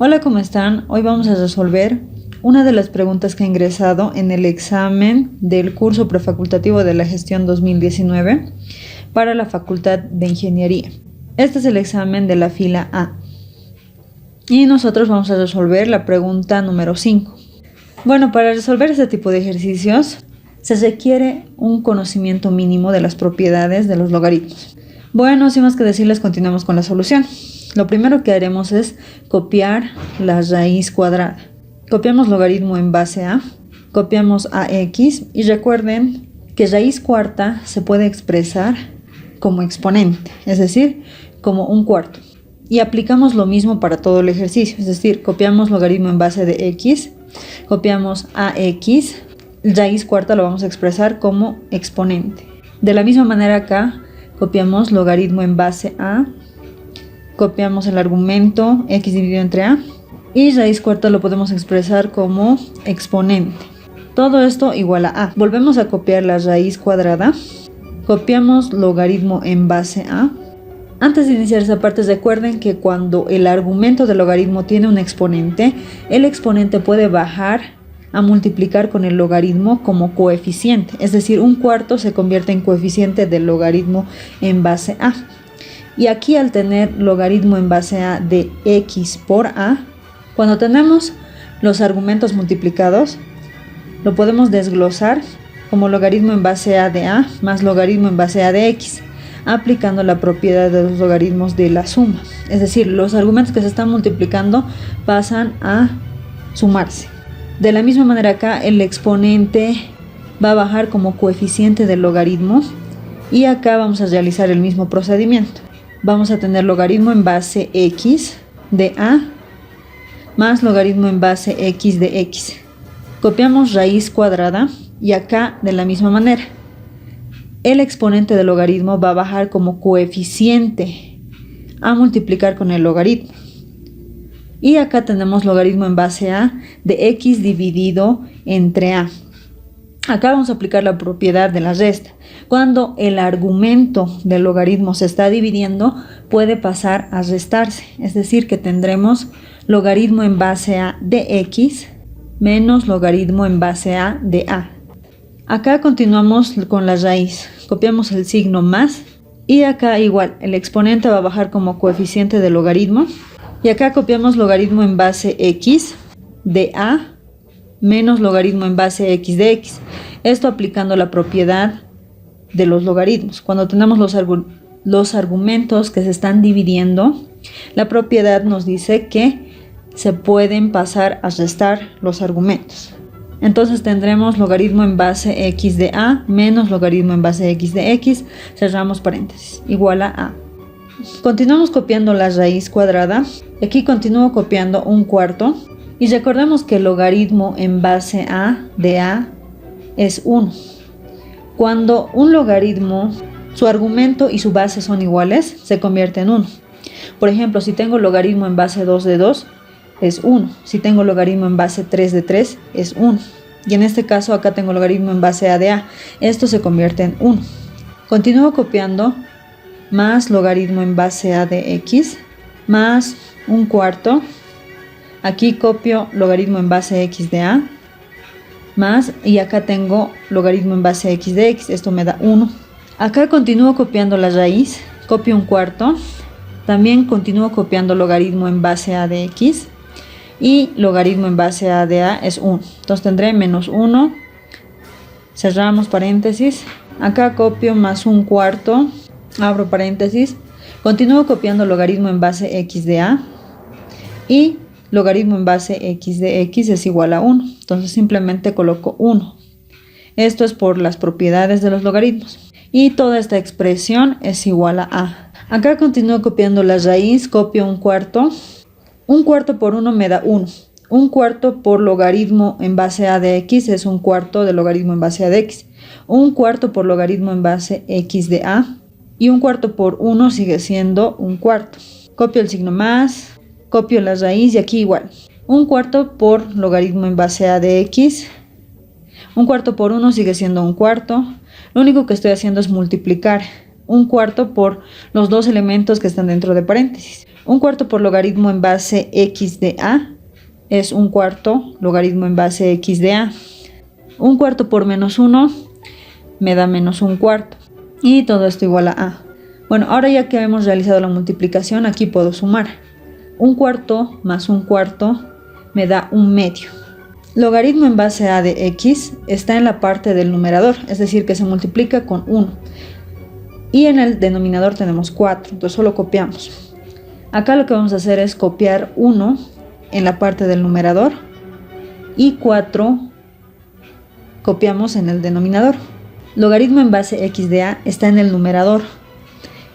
Hola, ¿cómo están? Hoy vamos a resolver una de las preguntas que ha ingresado en el examen del curso prefacultativo de la gestión 2019 para la Facultad de Ingeniería. Este es el examen de la fila A. Y nosotros vamos a resolver la pregunta número 5. Bueno, para resolver este tipo de ejercicios se requiere un conocimiento mínimo de las propiedades de los logaritmos. Bueno, sin más que decirles, continuamos con la solución. Lo primero que haremos es copiar la raíz cuadrada. Copiamos logaritmo en base a, copiamos ax y recuerden que raíz cuarta se puede expresar como exponente, es decir, como un cuarto. Y aplicamos lo mismo para todo el ejercicio, es decir, copiamos logaritmo en base de x, copiamos ax, raíz cuarta lo vamos a expresar como exponente. De la misma manera acá, copiamos logaritmo en base a, copiamos el argumento x dividido entre a y raíz cuarta lo podemos expresar como exponente. Todo esto igual a a. Volvemos a copiar la raíz cuadrada, copiamos logaritmo en base a. Antes de iniciar esa parte, recuerden que cuando el argumento del logaritmo tiene un exponente, el exponente puede bajar a multiplicar con el logaritmo como coeficiente, es decir, un cuarto se convierte en coeficiente del logaritmo en base a. Y aquí, al tener logaritmo en base a de x por a, cuando tenemos los argumentos multiplicados, lo podemos desglosar como logaritmo en base a de a más logaritmo en base a de x, aplicando la propiedad de los logaritmos de la suma. Es decir, los argumentos que se están multiplicando pasan a sumarse. De la misma manera acá, el exponente va a bajar como coeficiente del logaritmo y acá vamos a realizar el mismo procedimiento. Vamos a tener logaritmo en base x de a más logaritmo en base x de x. Copiamos raíz cuadrada y acá de la misma manera. El exponente del logaritmo va a bajar como coeficiente a multiplicar con el logaritmo. Y acá tenemos logaritmo en base a de x dividido entre a. Acá vamos a aplicar la propiedad de la resta. Cuando el argumento del logaritmo se está dividiendo, puede pasar a restarse. Es decir, que tendremos logaritmo en base a de x menos logaritmo en base a de a. Acá continuamos con la raíz. Copiamos el signo más y acá igual, el exponente va a bajar como coeficiente del logaritmo. Y acá copiamos logaritmo en base x de a menos logaritmo en base x de x. Esto aplicando la propiedad de los logaritmos. Cuando tenemos los argumentos que se están dividiendo, la propiedad nos dice que se pueden pasar a restar los argumentos. Entonces tendremos logaritmo en base x de a menos logaritmo en base x de x, cerramos paréntesis, igual a. Continuamos copiando la raíz cuadrada. Aquí continúo copiando un cuarto. Y recordemos que el logaritmo en base a de a es 1. Cuando un logaritmo, su argumento y su base son iguales, se convierte en 1. Por ejemplo, si tengo logaritmo en base 2 de 2, es 1. Si tengo logaritmo en base 3 de 3, es 1. Y en este caso acá tengo logaritmo en base a de a. Esto se convierte en 1. Continúo copiando más logaritmo en base a de x más un cuarto. Aquí copio logaritmo en base x de a más, y acá tengo logaritmo en base a x de x, esto me da 1. Acá continúo copiando la raíz, copio un cuarto, también continúo copiando logaritmo en base a de x y logaritmo en base a de a es 1. Entonces tendré menos 1, cerramos paréntesis, acá copio más un cuarto, abro paréntesis, continúo copiando logaritmo en base x de a y logaritmo en base x de x es igual a 1. Entonces simplemente coloco 1. Esto es por las propiedades de los logaritmos. Y toda esta expresión es igual a a. Acá continúo copiando la raíz, copio un cuarto. Un cuarto por 1 me da 1. Un cuarto por logaritmo en base a de x es un cuarto de logaritmo en base a de x. Un cuarto por logaritmo en base x de a. Y un cuarto por 1 sigue siendo un cuarto. Copio el signo más. Copio la raíz y aquí igual. Un cuarto por logaritmo en base a de x. Un cuarto por 1 sigue siendo un cuarto. Lo único que estoy haciendo es multiplicar un cuarto por los dos elementos que están dentro de paréntesis. Un cuarto por logaritmo en base x de a es un cuarto logaritmo en base x de a. Un cuarto por menos 1 me da menos un cuarto. Y todo esto igual a a. Bueno, ahora ya que hemos realizado la multiplicación, aquí puedo sumar. Un cuarto más un cuarto me da un medio. Logaritmo en base a de x está en la parte del numerador, es decir, que se multiplica con 1. Y en el denominador tenemos 4, entonces solo copiamos. Acá lo que vamos a hacer es copiar 1 en la parte del numerador y 4 copiamos en el denominador. Logaritmo en base x de a está en el numerador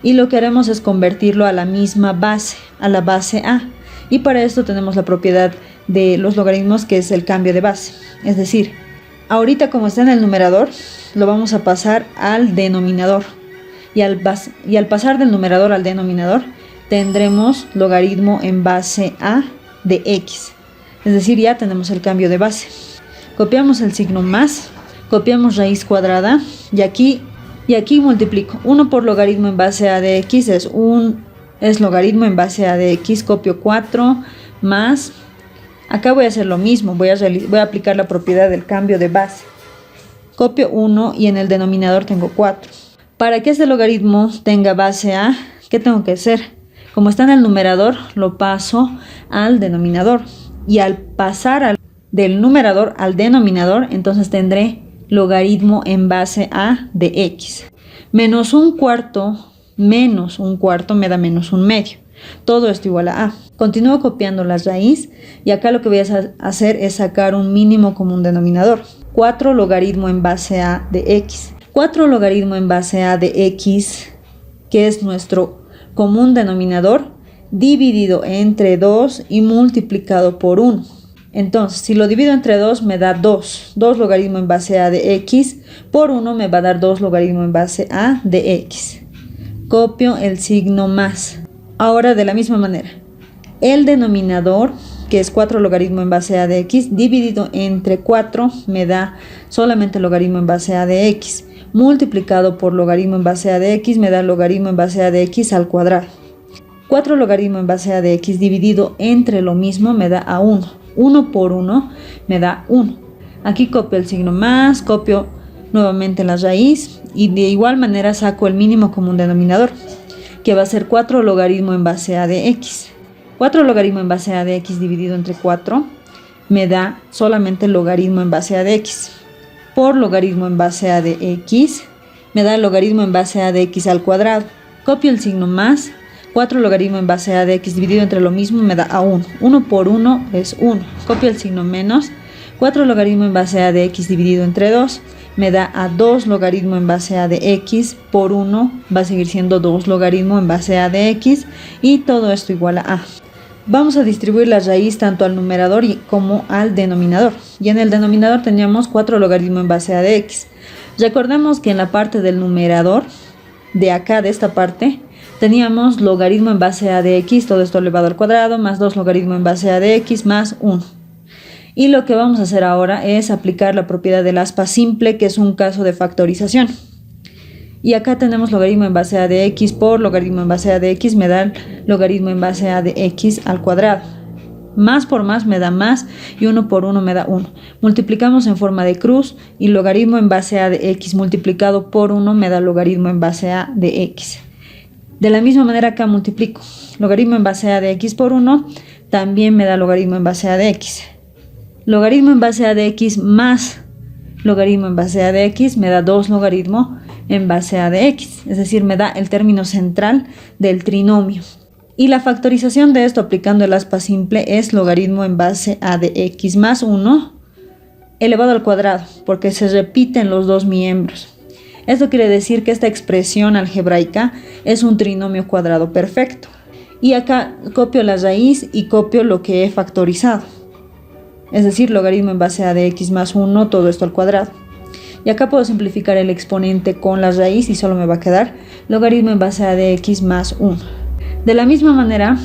y lo que haremos es convertirlo a la misma base, a la base a. Y para esto tenemos la propiedad de los logaritmos, que es el cambio de base. Es decir, ahorita como está en el numerador, lo vamos a pasar al denominador. Y al pasar del numerador al denominador, tendremos logaritmo en base a de x. Es decir, ya tenemos el cambio de base. Copiamos el signo más, copiamos raíz cuadrada y aquí multiplico. 1 por logaritmo en base a de x es logaritmo en base a de x. Copio 4 más. Acá voy a hacer lo mismo, voy a aplicar la propiedad del cambio de base. Copio 1 y en el denominador tengo 4. Para que este logaritmo tenga base a, ¿qué tengo que hacer? Como está en el numerador, lo paso al denominador. Y al pasar del numerador al denominador, entonces tendré logaritmo en base a de x. Menos un cuarto me da menos un medio. Todo esto igual a a. Continúo copiando la raíz y acá lo que voy a hacer es sacar un mínimo común denominador. 4 logaritmo en base a de x. 4 logaritmo en base a de x, que es nuestro común denominador, dividido entre 2 y multiplicado por 1. Entonces, si lo divido entre 2 me da 2. 2 logaritmo en base a de x por 1 me va a dar 2 logaritmo en base a de x. Copio el signo más. Ahora de la misma manera, el denominador, que es 4 logaritmo en base a de x, dividido entre 4 me da solamente logaritmo en base a de x. Multiplicado por logaritmo en base a de x me da logaritmo en base a de x al cuadrado. 4 logaritmo en base a de x dividido entre lo mismo me da a 1. 1 por 1 me da 1. Aquí copio el signo más, copio nuevamente la raíz y de igual manera saco el mínimo común denominador, que va a ser 4 logaritmo en base a de x. 4 logaritmo en base a de x dividido entre 4 me da solamente logaritmo en base a de x. Por logaritmo en base a de x me da logaritmo en base a de x al cuadrado. Copio el signo más, 4 logaritmo en base a de x dividido entre lo mismo me da a 1. 1 por 1 es 1. Copio el signo menos, 4 logaritmo en base a de x dividido entre 2 me da a 2 logaritmo en base a de x por 1 va a seguir siendo 2 logaritmo en base a de x y todo esto igual a a. Vamos a distribuir la raíz tanto al numerador como al denominador. Y en el denominador teníamos 4 logaritmo en base a de x. Recordemos que en la parte del numerador, de acá, de esta parte, teníamos logaritmo en base a de x, todo esto elevado al cuadrado, más 2 logaritmo en base a de x, más 1. Y lo que vamos a hacer ahora es aplicar la propiedad del aspa simple, que es un caso de factorización. Y acá tenemos logaritmo en base a de x por logaritmo en base a de x me da logaritmo en base a de x al cuadrado. Más por más me da más y 1 por 1 me da 1. Multiplicamos en forma de cruz y logaritmo en base a de x multiplicado por 1 me da logaritmo en base a de x. De la misma manera acá multiplico. Logaritmo en base a de x por 1 también me da logaritmo en base a de x. Logaritmo en base a de x más logaritmo en base a de x me da 2 logaritmo en base a de x, es decir, me da el término central del trinomio. Y la factorización de esto aplicando el aspa simple es logaritmo en base a de x más 1 elevado al cuadrado, porque se repiten los dos miembros. Esto quiere decir que esta expresión algebraica es un trinomio cuadrado perfecto. Y acá copio la raíz y copio lo que he factorizado. Es decir, logaritmo en base a de x más 1, todo esto al cuadrado. Y acá puedo simplificar el exponente con la raíz y solo me va a quedar logaritmo en base a de x más 1. De la misma manera,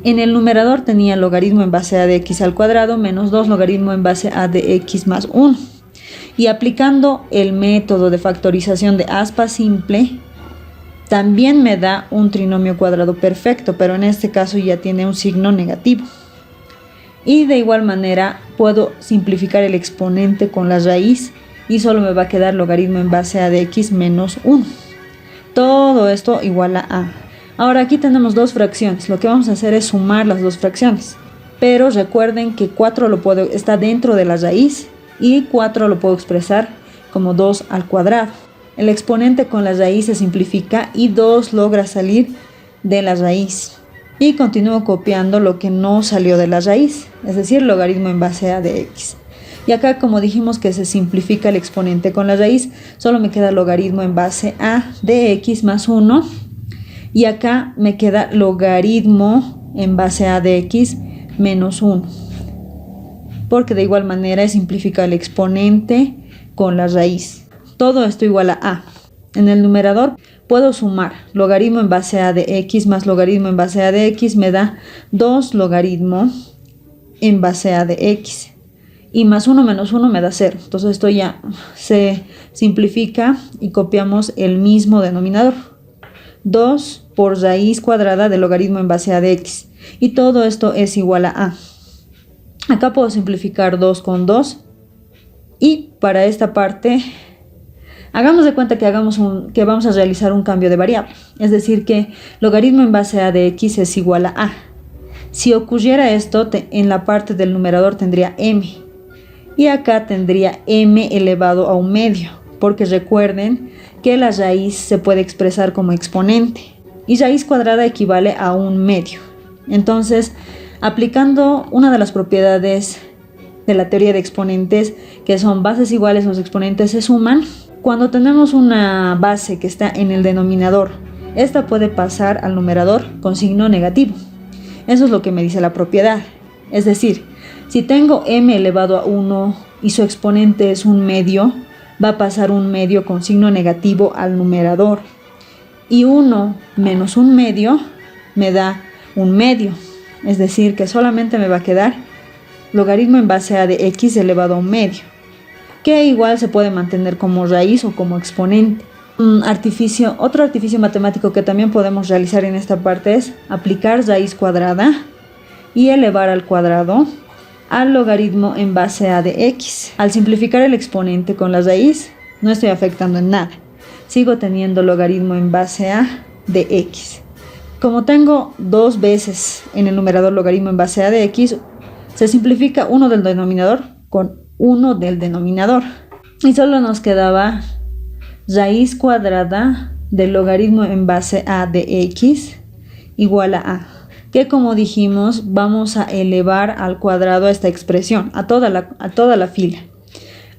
en el numerador tenía logaritmo en base a de x al cuadrado menos 2 logaritmo en base a de x más 1. Y aplicando el método de factorización de aspa simple, también me da un trinomio cuadrado perfecto, pero en este caso ya tiene un signo negativo. Y de igual manera puedo simplificar el exponente con la raíz y solo me va a quedar logaritmo en base a de x menos 1. Todo esto igual a. Ahora aquí tenemos dos fracciones. Lo que vamos a hacer es sumar las dos fracciones. Pero recuerden que 4 está dentro de la raíz y 4 lo puedo expresar como 2 al cuadrado. El exponente con la raíz se simplifica y 2 logra salir de la raíz. Y continúo copiando lo que no salió de la raíz, es decir, logaritmo en base a de x. Y acá, como dijimos que se simplifica el exponente con la raíz, solo me queda logaritmo en base a de x más 1. Y acá me queda logaritmo en base a de x menos 1. Porque de igual manera simplifica el exponente con la raíz. Todo esto igual a. En el numerador puedo sumar logaritmo en base a de x más logaritmo en base a de x, me da 2 logaritmo en base a de x. Y más 1 menos 1 me da 0. Entonces esto ya se simplifica y copiamos el mismo denominador. 2 por raíz cuadrada de logaritmo en base a de x. Y todo esto es igual a. Acá puedo simplificar 2 con 2. Y para esta parte, hagamos de cuenta que vamos a realizar un cambio de variable. Es decir, que logaritmo en base a de x es igual a. Si ocurriera esto, en la parte del numerador tendría m. Y acá tendría m elevado a un medio. Porque recuerden que la raíz se puede expresar como exponente. Y raíz cuadrada equivale a un medio. Entonces, aplicando una de las propiedades de la teoría de exponentes, que son bases iguales, los exponentes se suman. Cuando tenemos una base que está en el denominador, esta puede pasar al numerador con signo negativo. Eso es lo que me dice la propiedad. Es decir, si tengo m elevado a 1 y su exponente es un medio, va a pasar un medio con signo negativo al numerador. Y 1 menos un medio me da un medio. Es decir, que solamente me va a quedar logaritmo en base a de x elevado a un medio, que igual se puede mantener como raíz o como exponente. Otro artificio matemático que también podemos realizar en esta parte es aplicar raíz cuadrada y elevar al cuadrado al logaritmo en base a de x. Al simplificar el exponente con la raíz, no estoy afectando en nada. Sigo teniendo logaritmo en base a de x. Como tengo dos veces en el numerador logaritmo en base a de x, se simplifica uno del denominador con 1 del denominador. Y solo nos quedaba raíz cuadrada del logaritmo en base a de x igual a, que como dijimos vamos a elevar al cuadrado a esta expresión, a toda la fila.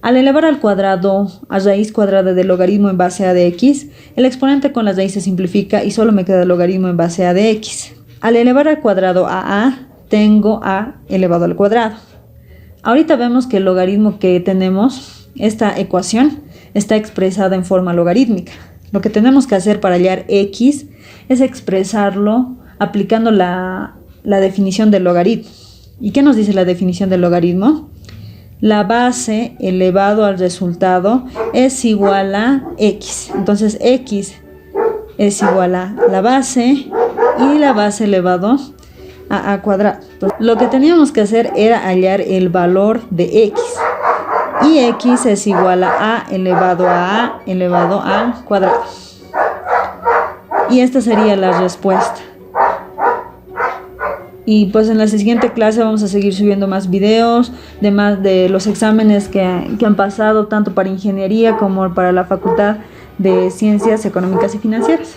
Al elevar al cuadrado a raíz cuadrada del logaritmo en base a de x, el exponente con la raíz se simplifica y solo me queda el logaritmo en base a de x. Al elevar al cuadrado a, tengo a elevado al cuadrado. Ahorita vemos que el logaritmo que tenemos, esta ecuación, está expresada en forma logarítmica. Lo que tenemos que hacer para hallar x es expresarlo aplicando la definición del logaritmo. ¿Y qué nos dice la definición del logaritmo? La base elevado al resultado es igual a x. Entonces x es igual a la base y la base elevado a cuadrado. Entonces, lo que teníamos que hacer era hallar el valor de x. Y x es igual a elevado al cuadrado. Y esta sería la respuesta. Y pues en la siguiente clase vamos a seguir subiendo más videos de los exámenes que han pasado tanto para ingeniería como para la Facultad de Ciencias Económicas y Financieras.